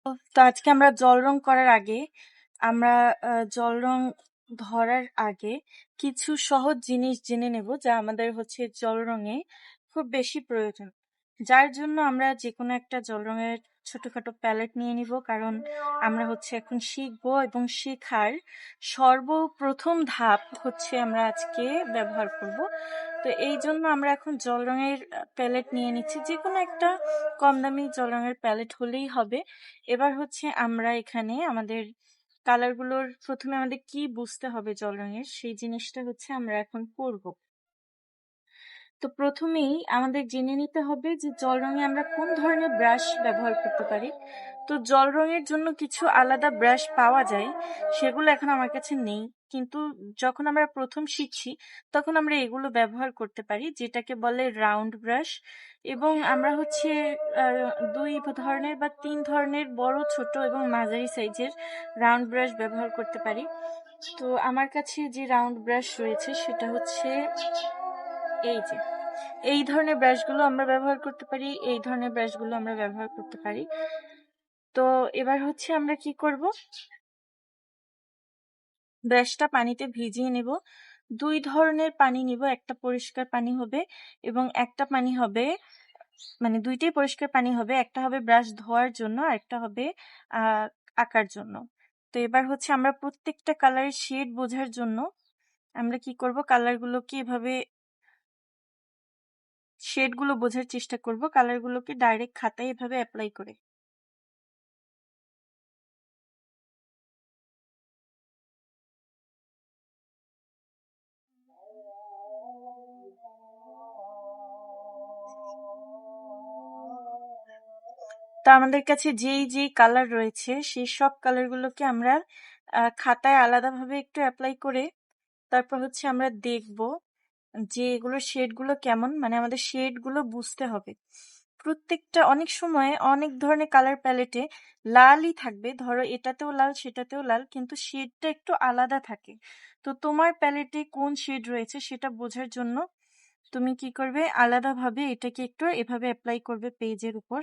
তো আজকে আমরা জল রং করার আগে আমরা জল রং ধরার আগে কিছু সহজ জিনিস জেনে নেব যা আমাদের হচ্ছে জল রঙে খুব বেশি প্রয়োজন, যার জন্য আমরা যে কোনো একটা জল রঙের ছোটখাটো প্যালেট নিয়ে নিব, কারণ আমরা হচ্ছে এখন শিখবো এবং শেখার সর্বপ্রথম ধাপ হচ্ছে আমরা আজকে ব্যবহার করব। তো এই জন্য আমরা এখন জল রঙের প্যালেট নিয়ে নিচ্ছি, যে কোনো একটা কম দামি জল রঙের প্যালেট হলেই হবে। এবার হচ্ছে আমরা এখানে আমাদের কালারগুলোর প্রথমে আমাদের কি বুঝতে হবে জল রঙের, সেই জিনিসটা হচ্ছে আমরা এখন করব। তো প্রথমেই আমাদের জেনে নিতে হবে যে জল রঙে আমরা কোন ধরনের ব্রাশ ব্যবহার করতে পারি। তো জল রঙের জন্য কিছু আলাদা ব্রাশ পাওয়া যায়, সেগুলো এখন আমার কাছে নেই, কিন্তু যখন আমরা প্রথম শিখছি তখন আমরা এগুলো ব্যবহার করতে পারি, যেটাকে বলে রাউন্ড ব্রাশ। এবং আমরা হচ্ছে দুই ধরনের বা তিন ধরনের বড়, ছোট এবং মাঝারি সাইজের রাউন্ড ব্রাশ ব্যবহার করতে পারি। তো আমার কাছে যে রাউন্ড ব্রাশ রয়েছে সেটা হচ্ছে এই ধরনের ব্রাশগুলো আমরা ব্যবহার করতে পারি, এই ধরনের ব্রাশগুলো আমরা ব্যবহার করতে পারি। তো এবার হচ্ছে আমরা কি করব, ব্রাশটা পানিতে ভিজিয়ে নেব। দুই ধরনের পানি নিব, একটা পরিষ্কার পানি হবে এবং একটা পানি হবে, মানে দুইটাই পরিষ্কার পানি হবে, একটা হবে ব্রাশ ধোয়ার জন্য আর একটা হবে আঁকার জন্য। তো এবার হচ্ছে আমরা প্রত্যেকটা কালারের শেড বোঝার জন্য আমরা কি করব, কালারগুলোকে এভাবে শেডগুলো বোঝার চেষ্টা করব, কালারগুলোকে ডাইরেক্ট খাতায় এভাবে অ্যাপ্লাই করে। তো আমাদের কাছে যেই কালার রয়েছে সেই সব কালারগুলোকে আমরা খাতায় আলাদাভাবে একটু অ্যাপ্লাই করে তারপর হচ্ছে আমরা দেখব যে এগুলোর শেডগুলো কেমন, মানে আমাদের শেডগুলো বুঝতে হবে। প্রত্যেকটা অনেক সময় অনেক ধরনের কালার প্যালেটে লালই থাকবে, ধরো এটাতেও লাল সেটাতেও লাল, কিন্তু শেডটা একটু আলাদা থাকে। তো তোমার প্যালেটে কোন শেড রয়েছে সেটা বোঝার জন্য তুমি কি করবে, আলাদাভাবে এটাকে একটু এভাবে অ্যাপ্লাই করবে পেজের উপর।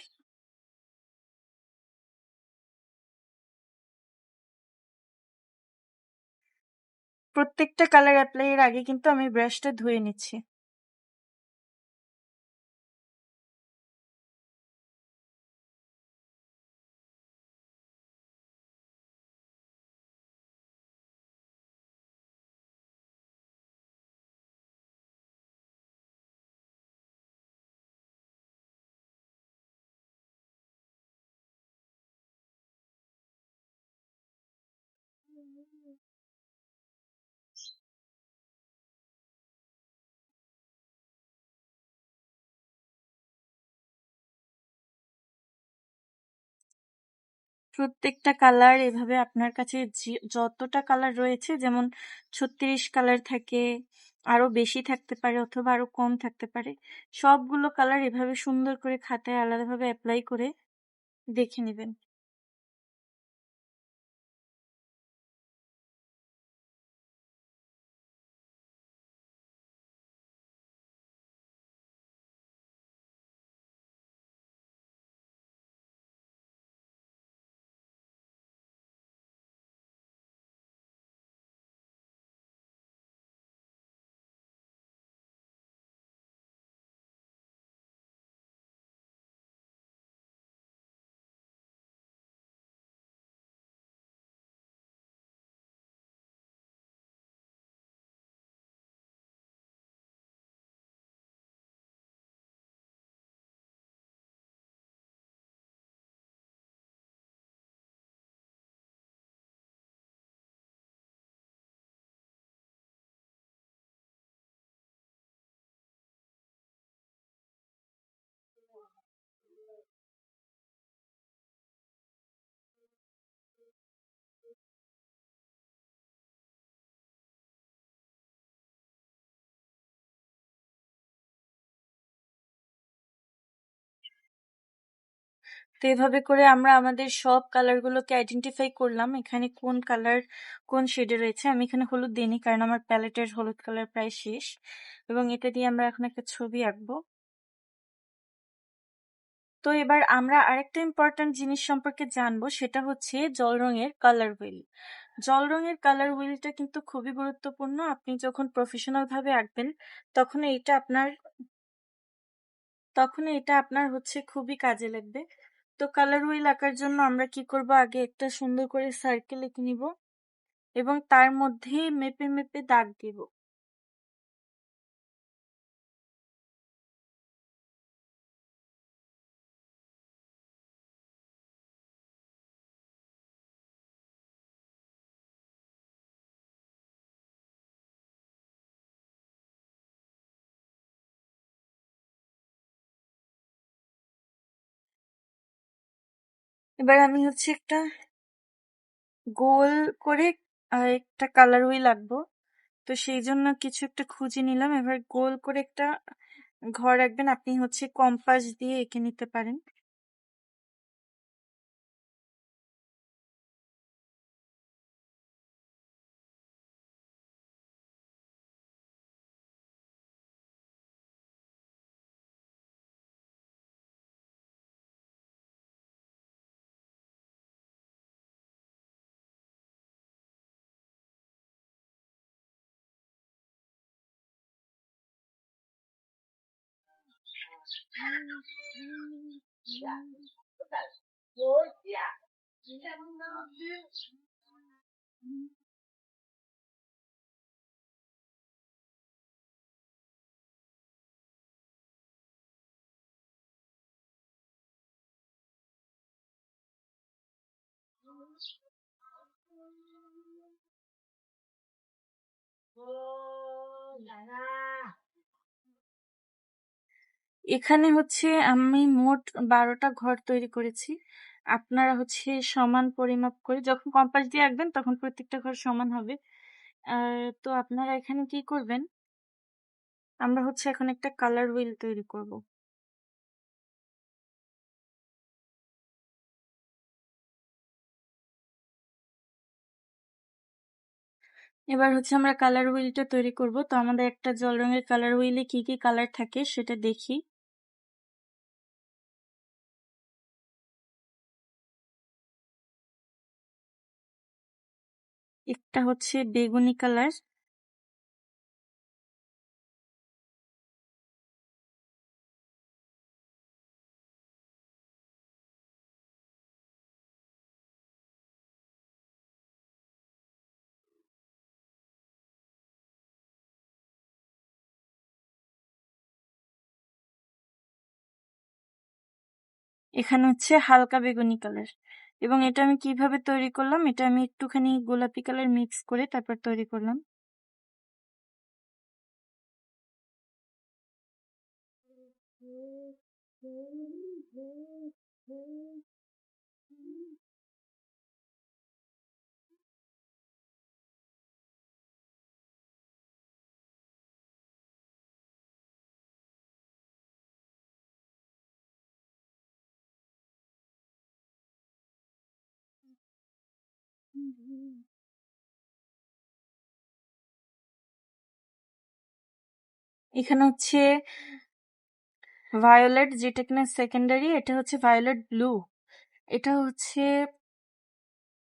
প্রত্যেকটা কালার অ্যাপ্লাই এর আগে কিন্তু আমি ব্রাশটা ধুয়ে নিচ্ছি। প্রত্যেকটা কালার এভাবে আপনার কাছে যতটা কালার রয়েছে, যেমন 36 কালার থাকে, আরো বেশি থাকতে পারে অথবা আরো কম থাকতে পারে, সবগুলো কালার এভাবে সুন্দর করে খাতায় আলাদাভাবে অ্যাপ্লাই করে দেখে নেবেন। তো এভাবে করে আমরা আমাদের সব কালারগুলোকে আইডেন্টিফাই করলাম, এখানে কোন কালার কোন শেডে রয়েছে। আমি এখানে হলুদ দিইনি কারণ আমার প্যালেটের হলুদ কালার প্রায় শেষ, এবং এটা দিয়ে আমরা এখন একটা ছবি আঁকবো। তো এবার আমরা আরেকটা ইম্পর্ট্যান্ট জিনিস সম্পর্কে জানবো, সেটা হচ্ছে জল রঙের কালার হুইল। জল রঙের কালার হুইলটা কিন্তু খুবই গুরুত্বপূর্ণ। আপনি যখন প্রফেশনাল ভাবে আঁকবেন তখন এটা আপনার হচ্ছে খুবই কাজে লাগবে। তো কালার হুইল আঁকার জন্য আমরা কি করব, আগে একটা সুন্দর করে সার্কেল এঁকে নিব এবং তার মধ্যে মেপে মেপে দাগ দিব। এবার আমি হচ্ছে একটা গোল করে একটা কালার হুইল আঁকবো। তো সেই জন্য কিছু একটা খুঁজে নিলাম। এবার গোল করে একটা ঘর আঁকবেন। আপনি হচ্ছে কম্পাস দিয়ে এঁকে নিতে পারেন। এখানে হচ্ছে আমি মোট 12টা ঘর তৈরি করেছি। আপনারা হচ্ছে সমান পরিমাপ করে যখন কম্পাস দিয়ে আঁকবেন তখন প্রত্যেকটা ঘর সমান হবে। তো আপনারা এখানে কি করবেন, আমরা হচ্ছে এখন একটা কালার হুইল তৈরি করব। এবার হচ্ছে আমরা কালার হুইলটা তৈরি করব। তো আমাদের একটা জল রঙের কালার হুইলে কি কি কালার থাকে সেটা দেখি। একটা হচ্ছে বেগুনি কালার, এখানে হচ্ছে হালকা বেগুনি কালার। এবং এটা আমি কিভাবে তৈরি করলাম, এটা আমি একটুখানি গোলাপি কালার মিক্স করে তারপর তৈরি করলাম। এখানে হচ্ছে ভায়োলেট, যেটা কিনা সেকেন্ডারি, এটা হচ্ছে ভায়োলেট ব্লু। এটা হচ্ছে,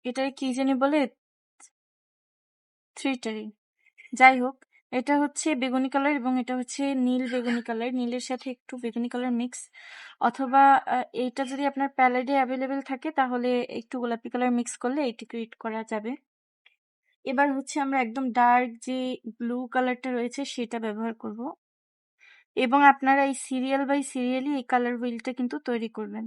এটার কি জানি বলে, থ্রিটারি। যাই হোক, এটা হচ্ছে বেগুনি কালার এবং এটা হচ্ছে নীল বেগুনি কালার, নীলের সাথে একটু বেগুনি কালার মিক্স। অথবা এইটা যদি আপনার প্যালেটে অ্যাভেলেবেল থাকে তাহলে একটু গোলাপি কালার মিক্স করলে এইটা ক্রিয়েট করা যাবে। এবার হচ্ছে আমরা একদম ডার্ক যে ব্লু কালারটা রয়েছে সেটা ব্যবহার করব এবং আপনারা এই সিরিয়াল বাই সিরিয়ালি এই কালার হুইলটা কিন্তু তৈরি করবেন।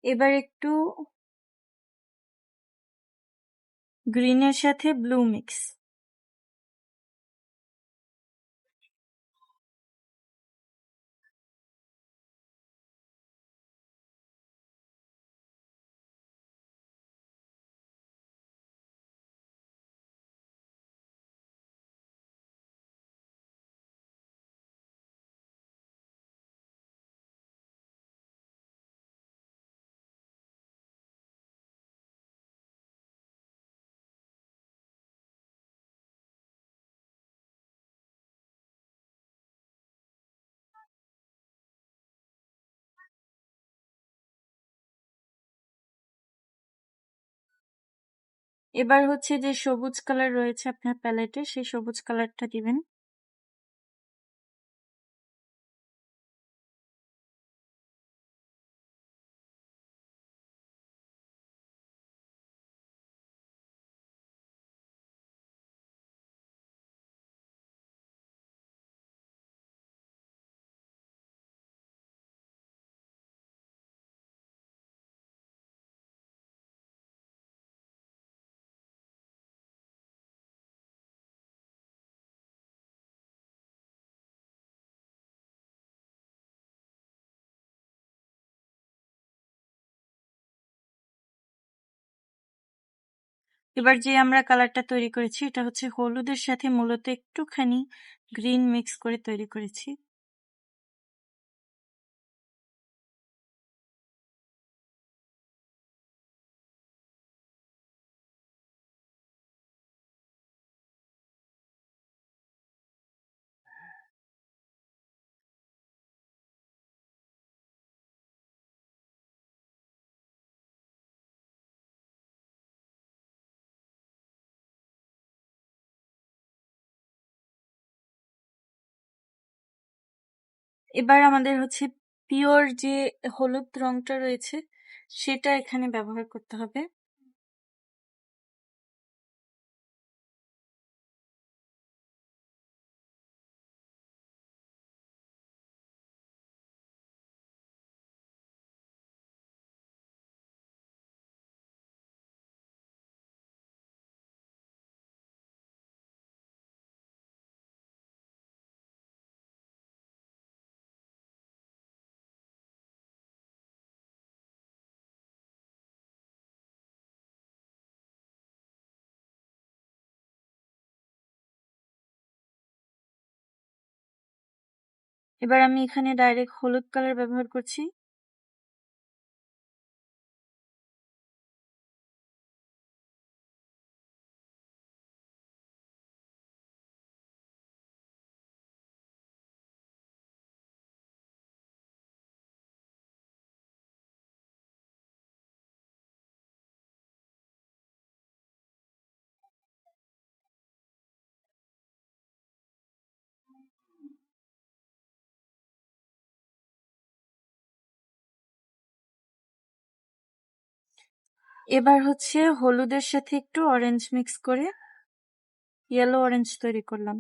এবার একটু গ্রিনের সাথে ব্লু মিক্স। এবার হচ্ছে যে সবুজ কালার রয়েছে আপনার প্যালেটে, সেই সবুজ কালারটা দিবেন। এবার যে আমরা কালারটা তৈরি করেছি এটা হচ্ছে হলুদের সাথে মূলত একটুখানি গ্রিন মিক্স করে তৈরি করেছি। এবার আমাদের হচ্ছে পিওর যে হলুদ রংটা রয়েছে সেটা এখানে ব্যবহার করতে হবে। এবার আমি এখানে ডাইরেক্ট হলুদ কালার ব্যবহার করছি। এবার হচ্ছে হলুদের সাথে একটু অরেঞ্জ মিক্স করে ইয়েলো অরেঞ্জ তৈরি করলাম।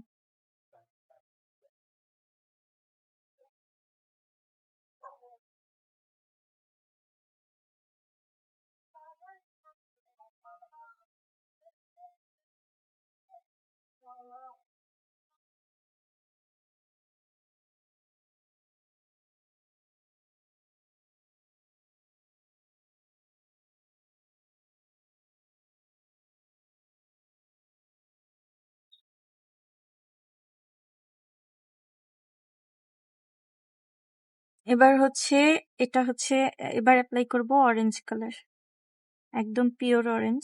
এবার হচ্ছে এটা হচ্ছে এবার অ্যাপ্লাই করব অরেঞ্জ কালার, একদম পিওর অরেঞ্জ।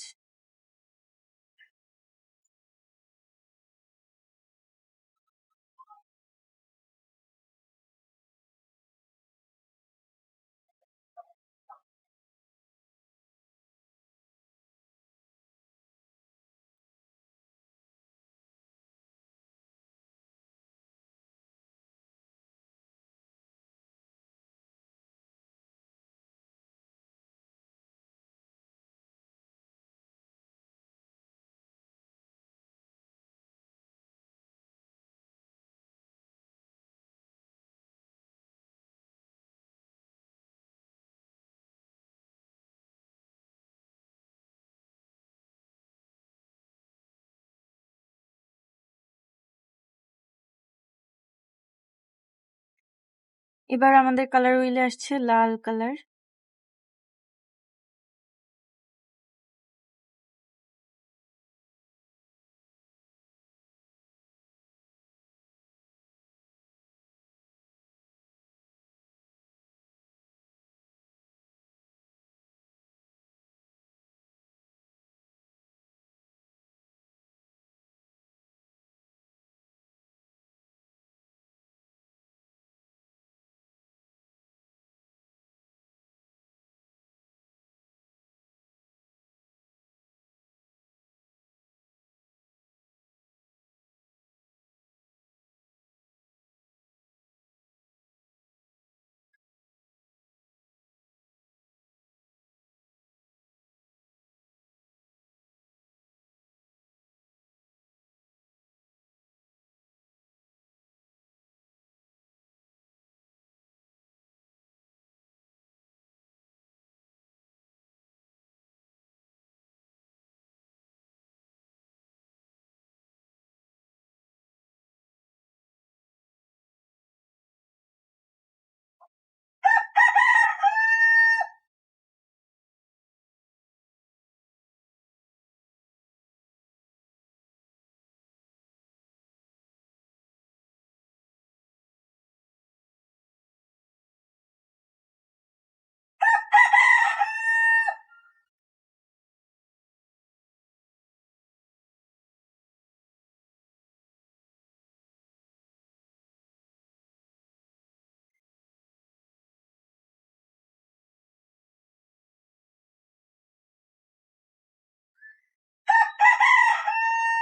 এবার আমাদের কালার হুইলে আসছে লাল কালার।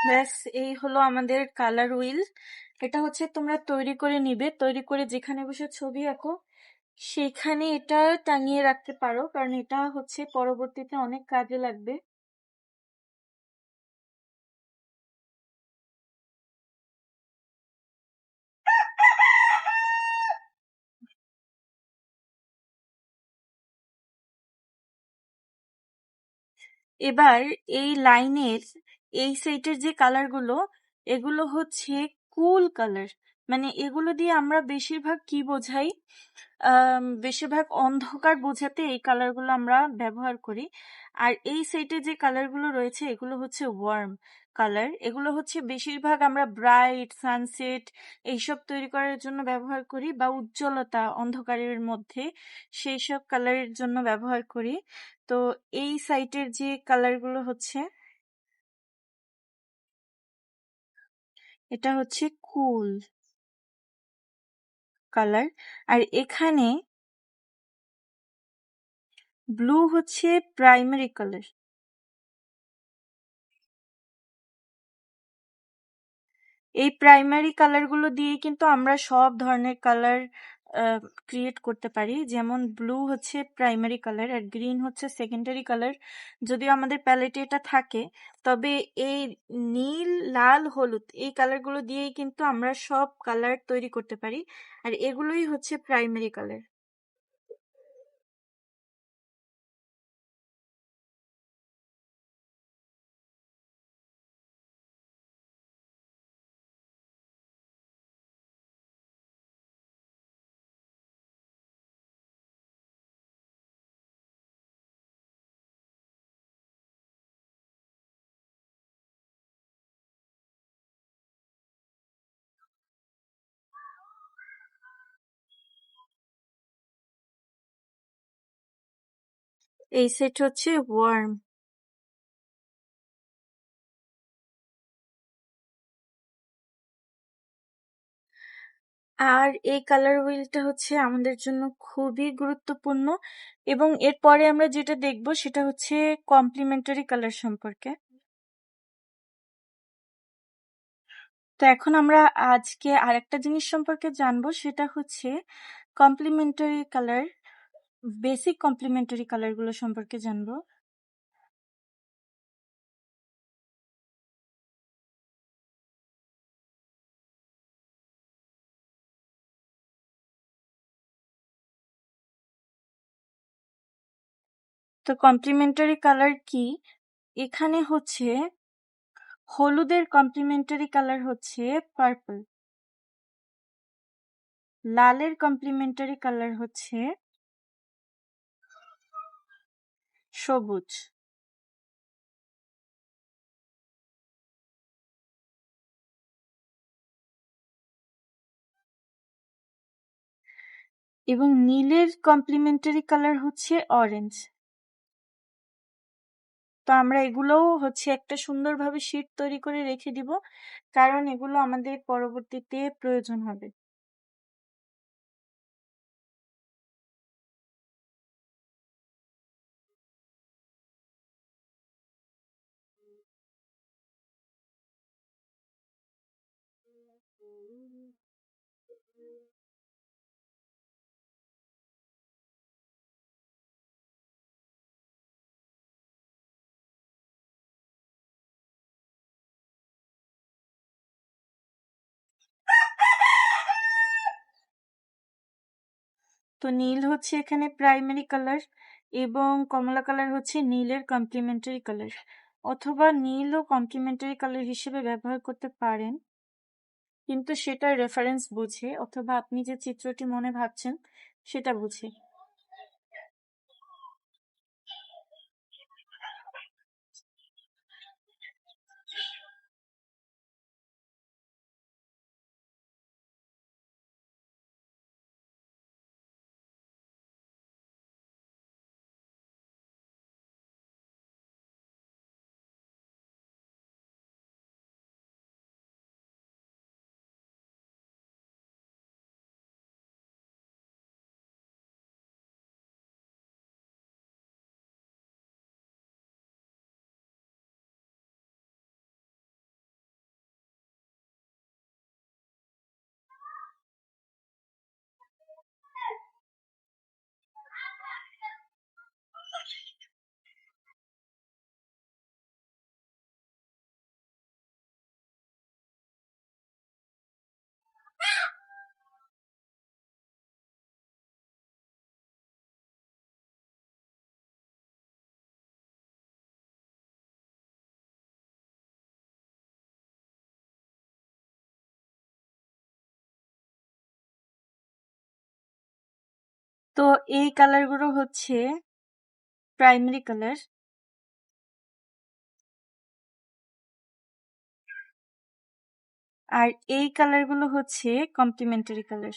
ব্যাস, এই হলো আমাদের কালার হুইল। এটা হচ্ছে তোমরা তৈরি করে নিবে, তৈরি করে যেখানে বসে ছবি আঁকো সেখানে এটা টাঙিয়ে রাখতে পারো, কারণ এটা হচ্ছে পরবর্তীতে অনেক কাজে লাগবে। এবার এই লাইনের এই সাইডের যে কালারগুলো, এগুলো হচ্ছে কুল কালার। মানে এগুলো দিয়ে আমরা বেশিরভাগ কি বোঝাই, বেশিরভাগ অন্ধকার বোঝাতে এই কালারগুলো আমরা ব্যবহার করি। আর এই সাইডে যে কালারগুলো রয়েছে এগুলো হচ্ছে ওয়ার্ম কালার। এগুলো হচ্ছে বেশিরভাগ আমরা ব্রাইট সানসেট এইসব তৈরি করার জন্য ব্যবহার করি, বা উজ্জ্বলতা অন্ধকারের মধ্যে সেই সব কালারের জন্য ব্যবহার করি। তো এই সাইটের যে কালারগুলো হচ্ছে, এটা হচ্ছে কুল কালার। আর এখানে ব্লু হচ্ছে প্রাইমারি কালার। এই প্রাইমারি কালারগুলো দিয়ে কিন্তু আমরা সব ধরনের কালার ক্রিয়েট করতে পারি। যেমন ব্লু হচ্ছে প্রাইমারি কালার আর গ্রিন হচ্ছে সেকেন্ডারি কালার। যদিও আমাদের প্যালেটে এটা থাকে, তবে এই নীল লাল হলুদ এই কালারগুলো দিয়েই কিন্তু আমরা সব কালার তৈরি করতে পারি, আর এগুলোই হচ্ছে প্রাইমারি কালার। এই সেট হচ্ছে ওয়ার্ম। আর এই কালার হুইলটা হচ্ছে আমাদের জন্য খুবই গুরুত্বপূর্ণ, এবং এরপরে আমরা যেটা দেখব সেটা হচ্ছে কমপ্লিমেন্টারি কালার সম্পর্কে। তো এখন আমরা আজকে আরেকটা জিনিস সম্পর্কে জানবো, সেটা হচ্ছে কমপ্লিমেন্টারি কালার, বেসিক কমপ্লিমেন্টারি কালারগুলো সম্পর্কে জানবো। তো কমপ্লিমেন্টারি কালার কি? এখানে হচ্ছে হলুদের কমপ্লিমেন্টারি কালার হচ্ছে পার্পল, লালের কমপ্লিমেন্টারি কালার হচ্ছে সবুজ, এবং নীলের কমপ্লিমেন্টারি কালার হচ্ছে অরেঞ্জ। তো আমরা এগুলোও হচ্ছে একটা সুন্দরভাবে শীট তৈরি করে রেখে দিব, কারণ এগুলো আমাদের পরবর্তীতে প্রয়োজন হবে। তো নীল হচ্ছে এখানে প্রাইমারি কালার, এবং কমলা কালার হচ্ছে নীলের কমপ্লিমেন্টারি কালার, অথবা নীলও কমপ্লিমেন্টারি কালার হিসেবে ব্যবহার করতে পারেন, কিন্তু সেটা রেফারেন্স বুঝে, অথবা আপনি যে চিত্রটি মনে ভাবছেন সেটা বুঝে। তো এই কালারগুলো হচ্ছে প্রাইমারি কালার, আর এই কালারগুলো হচ্ছে কমপ্লিমেন্টারি কালার।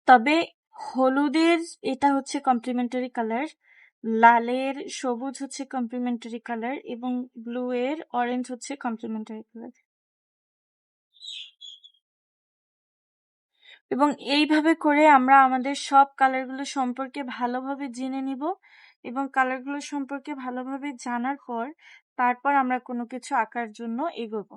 তবে হলুদের এটা হচ্ছে কমপ্লিমেন্টারি কালার, লালের সবুজ হচ্ছে কমপ্লিমেন্টারি কালার, এবং ব্লু এর অরেঞ্জ হচ্ছে কমপ্লিমেন্টারি কালার। এবং এইভাবে করে আমরা আমাদের সব কালারগুলো সম্পর্কে ভালোভাবে জেনে নিব, এবং কালারগুলো সম্পর্কে ভালোভাবে জানার পর তারপর আমরা কোনো কিছু আঁকার জন্য এগোবো।